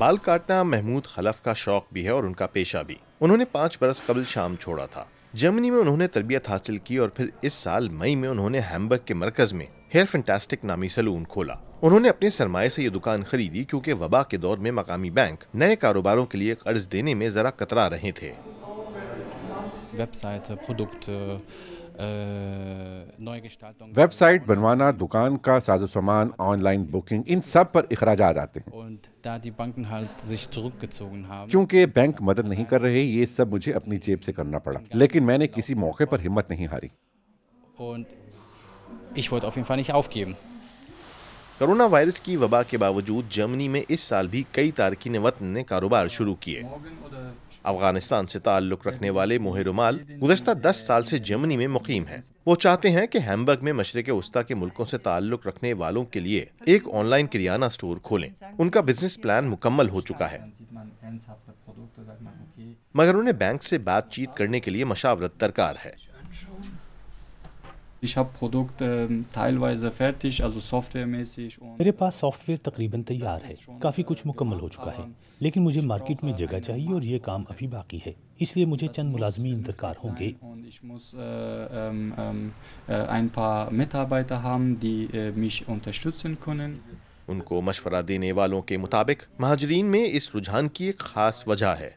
بال کاٹنا محمود خلف کا شوق بھی ہے اور ان کا پیشہ بھی۔ انہوں نے 5 برس قبل شام چھوڑا تھا۔ جرمنی میں انہوں نے تربیت حاصل کی اور پھر اس سال مئی میں انہوں نے ہیمبرگ کے مرکز میں ہیئر فینٹاسٹک نامی سیلون کھولا۔ انہوں نے اپنے سرمایے سے یہ دکان خریدی کیونکہ وبا کے دور میں مقامی بینک نئے کاروباروں کے لیے قرض دینے میں ذرا کترا رہے تھے۔ ویب سائٹ بنوانا، دکان کا ساز و سامان، آن لائن بکنگ، ان سب پر اخراجات آتے ہیں۔ چونکہ بینک مدد نہیں کر رہے، یہ سب مجھے اپنی جیب سے کرنا پڑا، لیکن میں نے کسی موقع پر ہمت نہیں ہاری۔ کرونا وائرس کی وبا کے باوجود جرمنی میں اس سال بھی کئی تارکین وطن نے کاروبار شروع کیے۔ افغانستان سے تعلق رکھنے والے موہ رومال گزشتہ 10 سال سے جرمنی میں مقیم ہیں۔ وہ چاہتے ہیں کہ ہیمبرگ میں مشرق وسطیٰ کے ملکوں سے تعلق رکھنے والوں کے لیے ایک آن لائن کریانہ سٹور کھولیں۔ ان کا بزنس پلان مکمل ہو چکا ہے، مگر انہیں بینک سے بات چیت کرنے کے لیے مشاورت درکار ہے۔ میرے پاس سافٹ ویئر تقریباً تیار ہے، کافی کچھ مکمل ہو چکا ہے، لیکن مجھے مارکیٹ میں جگہ چاہیے اور یہ کام ابھی باقی ہے، اس لیے مجھے چند ملازمین درکار ہوں گے۔ ان کو مشورہ دینے والوں کے مطابق مہاجرین میں اس رجحان کی ایک خاص وجہ ہے۔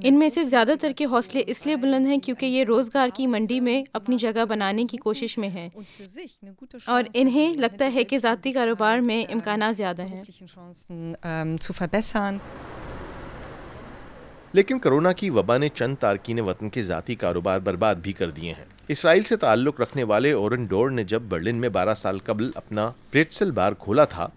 ان میں سے زیادہ تر کے حوصلے اس لیے بلند ہیں کیونکہ یہ روزگار کی منڈی میں اپنی جگہ بنانے کی کوشش میں ہیں اور انہیں لگتا ہے کہ ذاتی کاروبار میں امکانات زیادہ ہیں۔ لیکن کرونا کی وبا نے چند تارکین وطن کے ذاتی کاروبار برباد بھی کر دیے ہیں۔ اسرائیل سے تعلق رکھنے والے اورن ڈور نے جب برلن میں 12 سال قبل اپنا پریٹسل بار کھولا تھا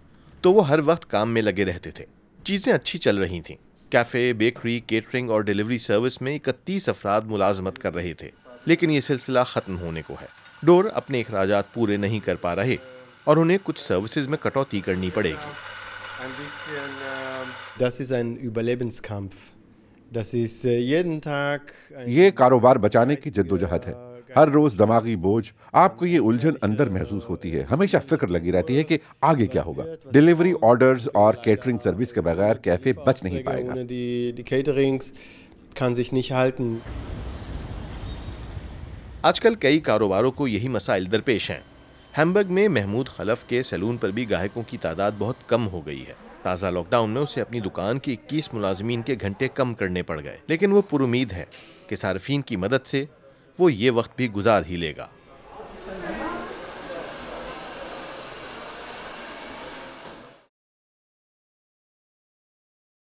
تو وہ ہر وقت کام میں لگے رہتے تھے۔ چیزیں اچھی چل رہی تھیں۔ کیفے، بیکری، کیٹرنگ اور ڈیلیوری سروس میں 31 افراد ملازمت کر رہے تھے، لیکن یہ سلسلہ ختم ہونے کو ہے۔ ڈور اپنے اخراجات پورے نہیں کر پا رہے اور انہیں کچھ سروسز میں کٹوتی کرنی پڑے گی۔ یہ کاروبار بچانے کی جدوجہد ہے، ہر روز دماغی بوجھ، آپ کو یہ الجھن اندر محسوس ہوتی ہے، ہمیشہ فکر لگی رہتی ہے کہ آگے کیا ہوگا۔ ڈیلیوری آرڈرز اور کیٹرنگ سروس کے بغیر کیفے بچ نہیں پائے گا۔ آج کل کئی کاروباروں کو یہی مسائل درپیش ہیں۔ ہیمبرگ میں محمود خلف کے سیلون پر بھی گاہکوں کی تعداد بہت کم ہو گئی ہے۔ تازہ لاک ڈاؤن میں اسے اپنی دکان کے 21 ملازمین کے گھنٹے کم کرنے پڑ گئے، لیکن وہ پر امید ہے کہ صارفین کی مدد سے وہ یہ وقت بھی گزار ہی لے گا۔